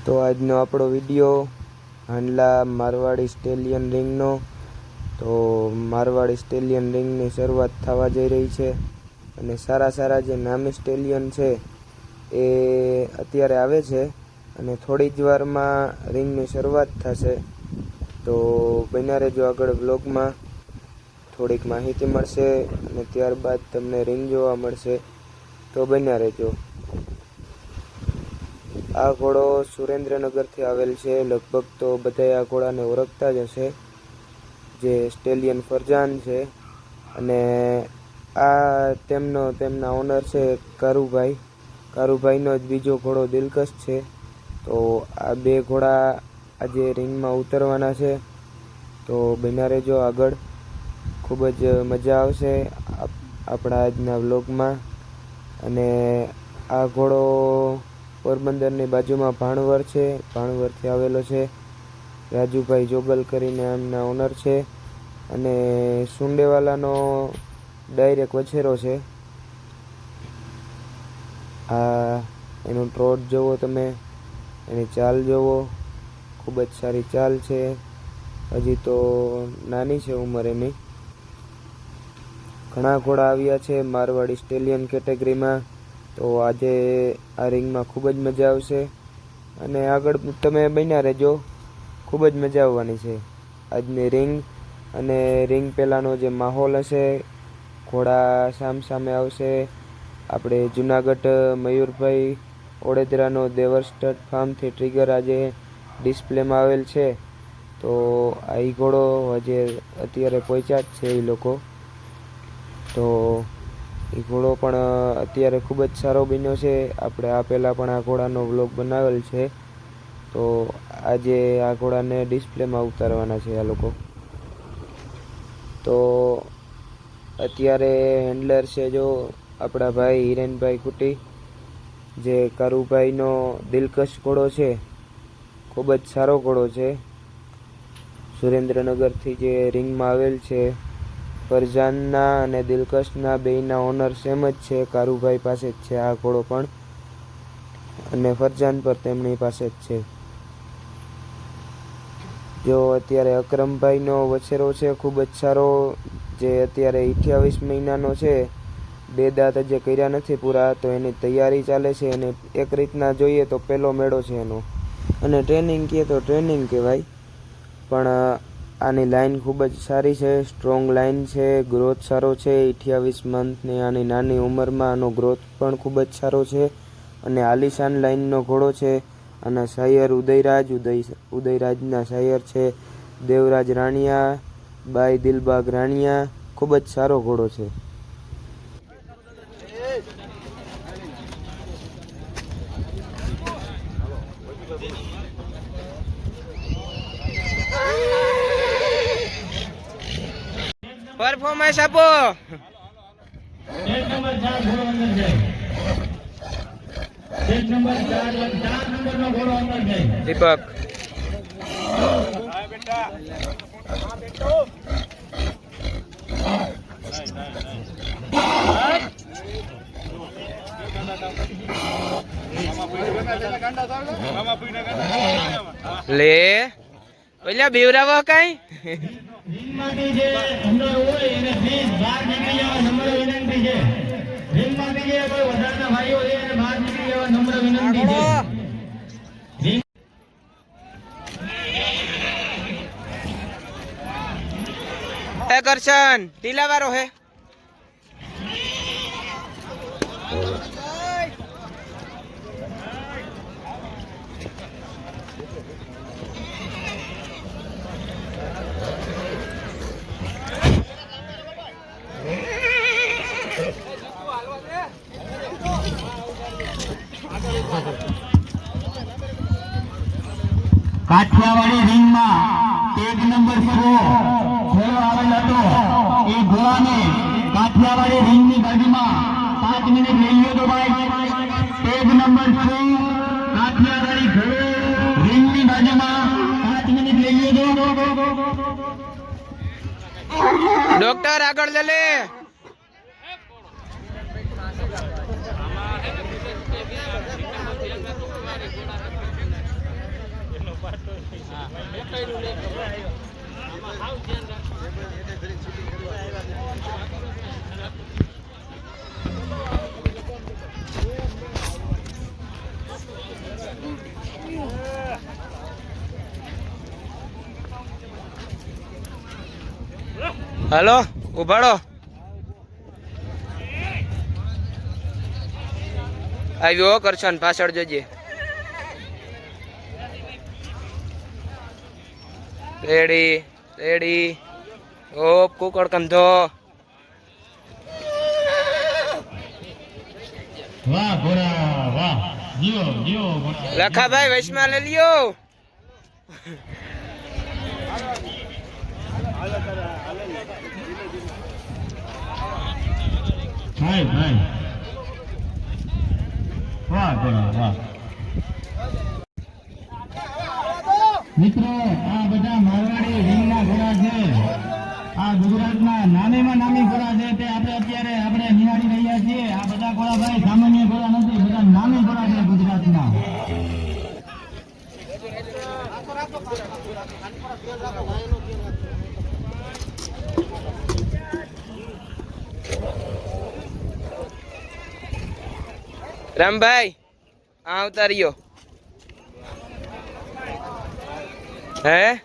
તો આજનો આપણો વિડીયો હાંડલા મારવાડી સ્ટેલિયન રિંગનો. તો મારવાડી સ્ટેલિયન રિંગની શરૂઆત થવા જઈ રહી છે અને સારા જે નામી સ્ટેલિયન છે એ અત્યારે આવે છે અને થોડી જ વારમાં રિંગની શરૂઆત થશે. તો બન્યા રહેજો આગળ વ્લોગમાં. થોડીક માહિતી મળશે અને ત્યારબાદ તમને રિંગ જોવા મળશે, તો બન્યા રહેજો. આ ઘોડો સુરેન્દ્રનગરથી આવેલ છે. લગભગ તો બધા આ ઘોડાને ઓળખતા જ હશે, જે સ્ટેલિયન ફરજાન છે. અને આ તેમના ઓનર છે કારુભાઈનો જ બીજો ઘોડો દિલકશ છે. તો આ બે ઘોડા આજે રિંગમાં ઉતરવાના છે, તો બન્યા રહેજો આગળ. ખૂબ જ મજા આવશે આપણા આજના વ્લોગમાં. અને આ ઘોડો પોરબંદરની બાજુમાં ભાણવર છે, ભાણવરથી આવેલો છે. રાજુભાઈ જોગલ કરીને એમના ઓનર છે અને સુંડેવાલાનો ડાયરેક્ટ વછેરો છે. આ એનું ટ્રોટ જોવો તમે, એની ચાલ જોવો, ખૂબ જ સારી ચાલ છે. હજી તો નાની છે ઉંમર એની. ઘણા ઘોડા આવ્યા છે મારવાડી સ્ટેલિયન કેટેગરીમાં. તો આજે આ રિંગમાં ખૂબ જ મજા આવશે અને આગળ તમે બન્યા રહેજો. ખૂબ જ મજા આવવાની છે આજની રિંગ. અને રિંગ પહેલાંનો જે માહોલ હશે, ઘોડા સામે આવશે. આપણે જુનાગઢ મયુરભાઈ ઓડેદરાનો દેવર સ્ટડ ફાર્મથી ટ્રિગર આજે ડિસ્પ્લેમાં આવેલ છે. તો આ ઘોડો હજે અત્યારે પહોંચ્યા જ છે એ લોકો. તો એ ઘોડો પણ અત્યારે ખૂબ જ સારો બન્યો છે. આપણે આ પહેલાં પણ આ ઘોડાનો વ્લોગ બનાવેલ છે. તો આજે આ ઘોડાને ડિસ્પ્લેમાં ઉતારવાના છે આ લોકો. તો અત્યારે હેન્ડલર છે જો આપણા ભાઈ હિરેનભાઈ કુટી, જે કારુભાઈનો દિલકશ ઘોડો છે. ખૂબ જ સારો ઘોડો છે. સુરેન્દ્રનગરથી જે રિંગમાં આવેલ છે. ફરજાનના અને દિલકશના બેયના ઓનર સેમ જ છે. કારુભાઈ પાસે જ છે આ ઘોડો પણ, અને ફરજાન પર તેમની પાસે જ છે. જો અત્યારે અકરમભાઈનો વછેરો છે, ખૂબ જ સારો, જે અત્યારે 28 મહિનાનો છે. 2 દાંત જે કર્યા નથી પૂરા, તો એની તૈયારી ચાલે છે. અને એક રીતના જોઈએ તો પહેલો મેળો છે એનો. અને ટ્રેનિંગ કહે તો ટ્રેનિંગ કહેવાય, પણ આની લાઈન ખૂબ જ સારી છે. સ્ટ્રોંગ લાઈન છે, ગ્રોથ સારો છે. 28 મંથની આની નાની ઉંમરમાં આનો ગ્રોથ પણ ખૂબ જ સારો છે. અને આલિશાન લાઈનનો ઘોડો છે. આના શાયર ઉદયરાજના શાયર છે દેવરાજ રાણિયા, બાઈ દિલબાગ રાણિયા. ખૂબ જ સારો ઘોડો છે. પરફોર્મન્સ આપો. દીપક લે પેલા બેવરાવા કઈ કરશન ઢીલા વાળો હે. કાઠિયાવાડી રિંગમાં ટેગ નંબર 6 આવેલ હતો. એ ઘોડાને કાઠિયાવાડી રિંગની બાજુમાં 5 મિનિટ લઈ લ્યો તો ભાઈ. ટેગ નંબર 6 કાઠિયાવાડી ઘોડો રિંગની બાજુમાં 5 મિનિટ લઈ લ્યો તો. ડોક્ટર આગળ લે. હાલો ઉભાડો આવ્યો કરશન પાછળ જજે રેડી રેડી ઓપ કુકડ કમધો વાહ ઘોડા વાહ જીઓ જીઓ ઘોડા લખાભાઈ વૈષ્ણવ લઈ લ્યો ભાઈ ભાઈ વાહ ઘોડા વાહ મિત્રો આ બધા મારવાડી રીંગના ઘોડા છે આ ગુજરાતના નામીમાં નામી ઘોડા છે તે આપણે નિહાળી રહ્યા છીએ આ બધા ઘોડા ભાઈ સામાન્ય ઘોડા નથી બધા નામી ઘોડા છે ગુજરાતના રામભાઈ આ આવતા રહ્યો હે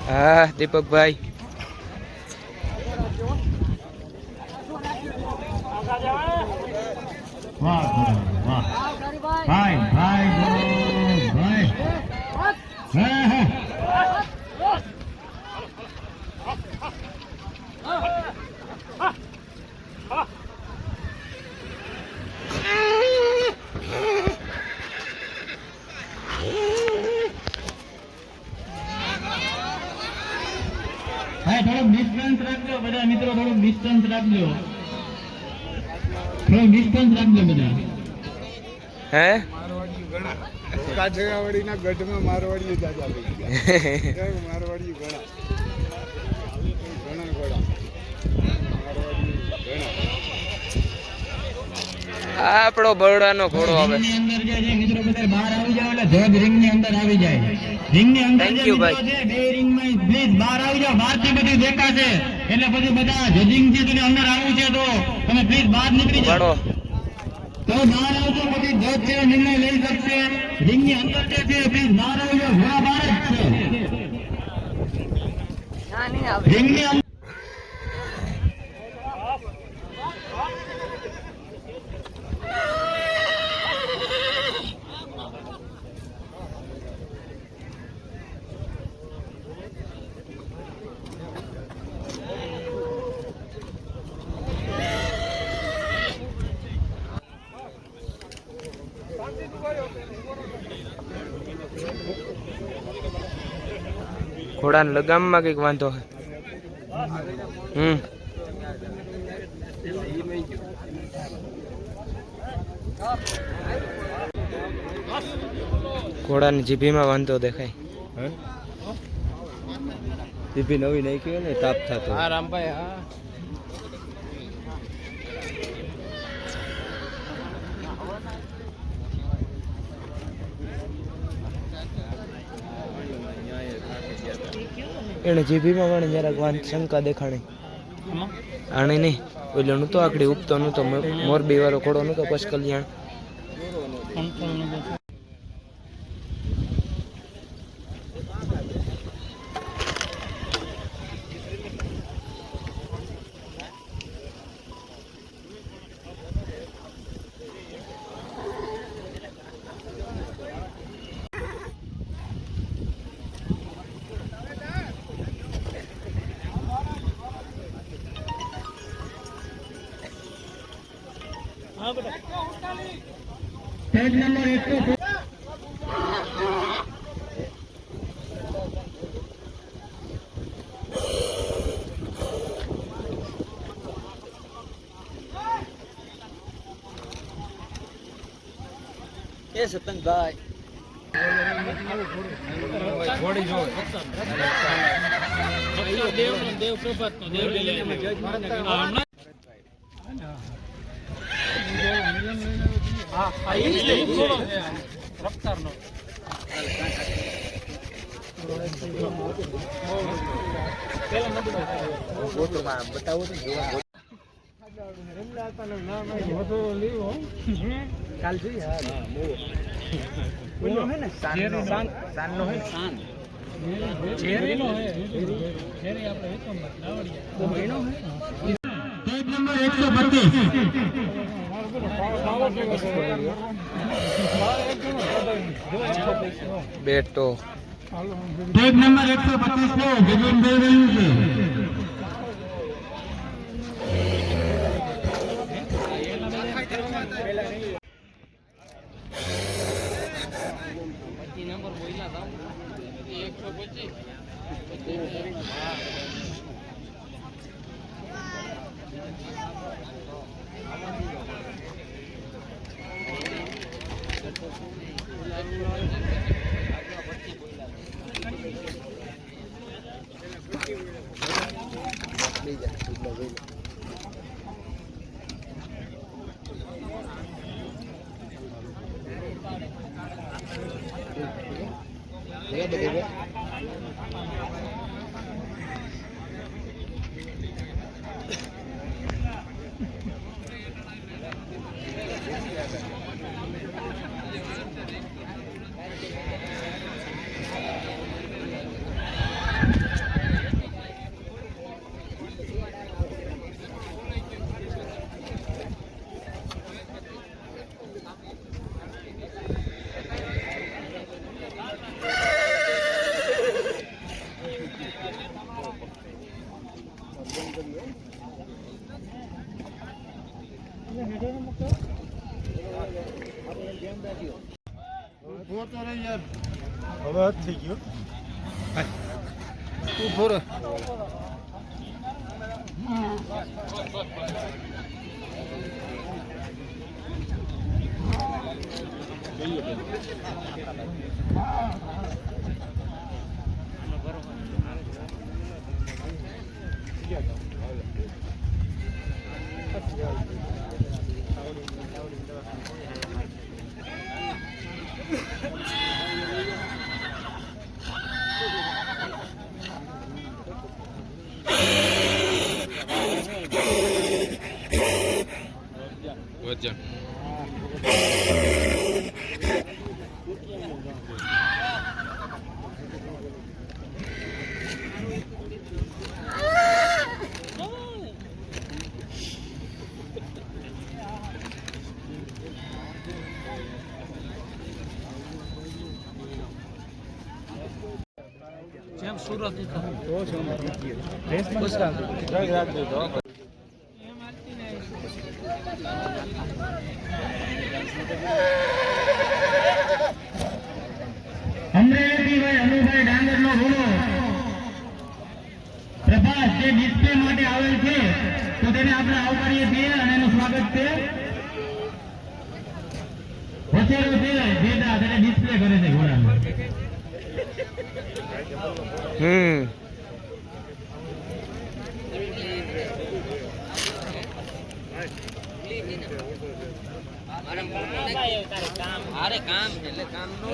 હા દીપકભાઈ વાહ વાહ ભાઈ ભાઈ ભાઈ હે હે થોડુંક ડિસ્ટન્સ રાખજો બધા મિત્રો થોડુંક ડિસ્ટન્સ રાખજો બધા હે કાઠિયાવાડીના ગઢમાં મારવાડી દાદા મારવાડી ઘણા ઘણા ઘોડા મારવાડી ઘણા આપણો બરોડાનો ઘોડો આવે રિંગની અંદર જે છે મિત્રો બધા બહાર આવી જાવ એટલે ધોધ રિંગની અંદર આવી જાય રિંગની અંદર Thank જે you, મિત્રો ભાઈ. છે બે રિંગમાં પ્લીઝ બહાર આવી જાવ બહારથી બધું દેખાશે એટલે પછી બધા જજિંગ છે તેને અંદર આવવું છે તો તમે પ્લીઝ બહાર નીકળી જાઓ ઉભાડો તો બહાર આવજો પછી ધોધ છે નિર્ણય લઈ શકશે રિંગની અંદર જે છે પ્લીઝ બહાર આવી જાવ ઘોડા બહાર જ છે રિંગની અંદર ઘોડાના લગામમાં કઈક વાંધો હે ઘોડાની જીભીમાં વાંધો દેખાય જીભી નવી નાખી હોય ને તાપ થતો હા રામભાઈ હા એને જીભીમાં મને જરાક શંકા દેખાણી આણે નહીં ઓલો નતો આકડી ઉપતો નતો મોરબી વાળો ઘોડો નતો પછી કલ્યાણ પેજ નંબર 100 એ સતંગભાઈ પેજ નંબર 125 બેટો પેજ નંબર 125 છે ગગનભાઈ રહ્યું છે હવે થઈ ગયો અમરેલીથી અનુભાઈ ડાંગરનો ઘોડો પ્રભાસ જે ડિસ્પ્લે માટે આવેલ છે તો તેને આપણે આવકારીએ છીએ અને એનું સ્વાગત છે હોશિયારો છે જેડા તેને ડિસ્પ્લે કરે છે ઘોડાનું અરે કામ એટલે કામ નો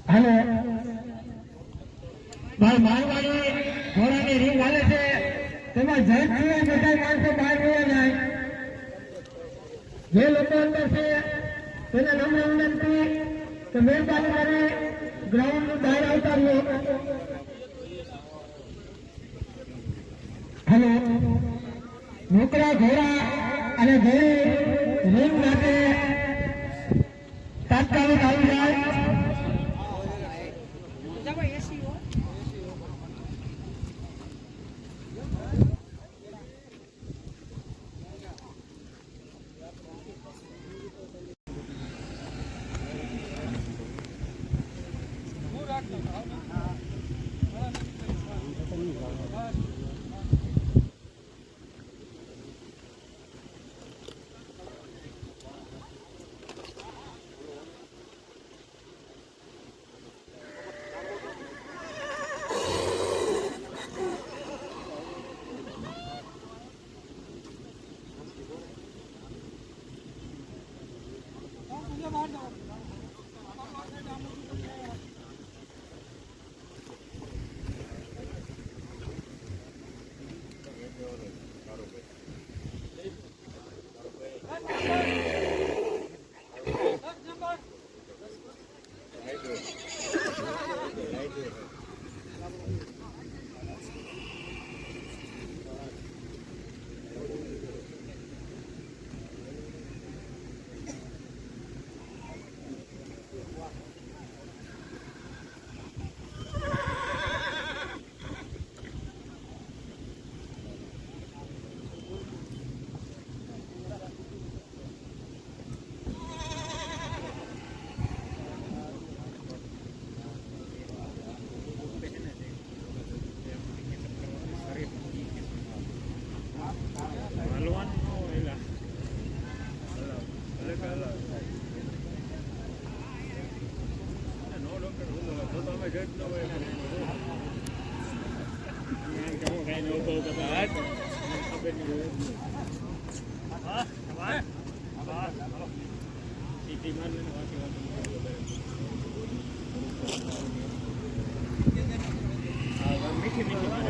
હાલો ભાઈ મારવાડી ઘોડાની રીંગ હાલે છે તેમાં જજ સિવાય બધા માણસો બહાર રહ્યા જાય જે લોકો અંદર છે તેને નમ્ર વિનંતી કે મહેરબાની કરી ગ્રાઉન્ડ ની બહાર આવતા રહ્યો. હાલો નોકરા ઘોડા અને ઘોડી રીંગ માટે તાત્કાલિક આવી જાય.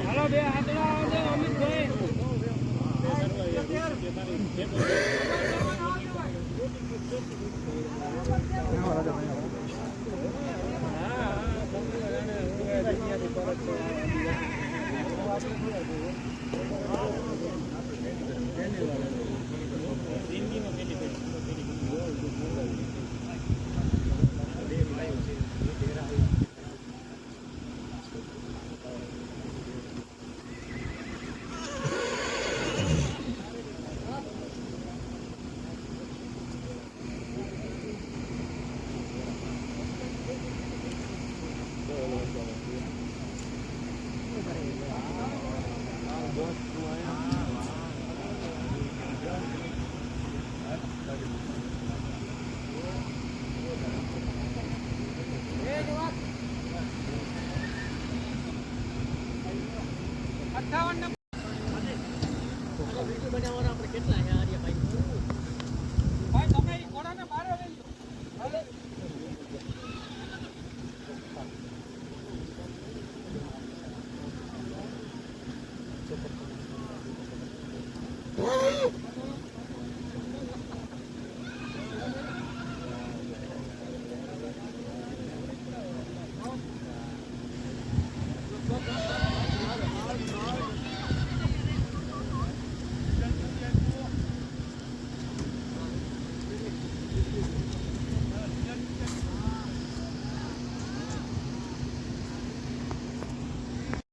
હાલો બે હાથડા આવજો અમિતભાઈ.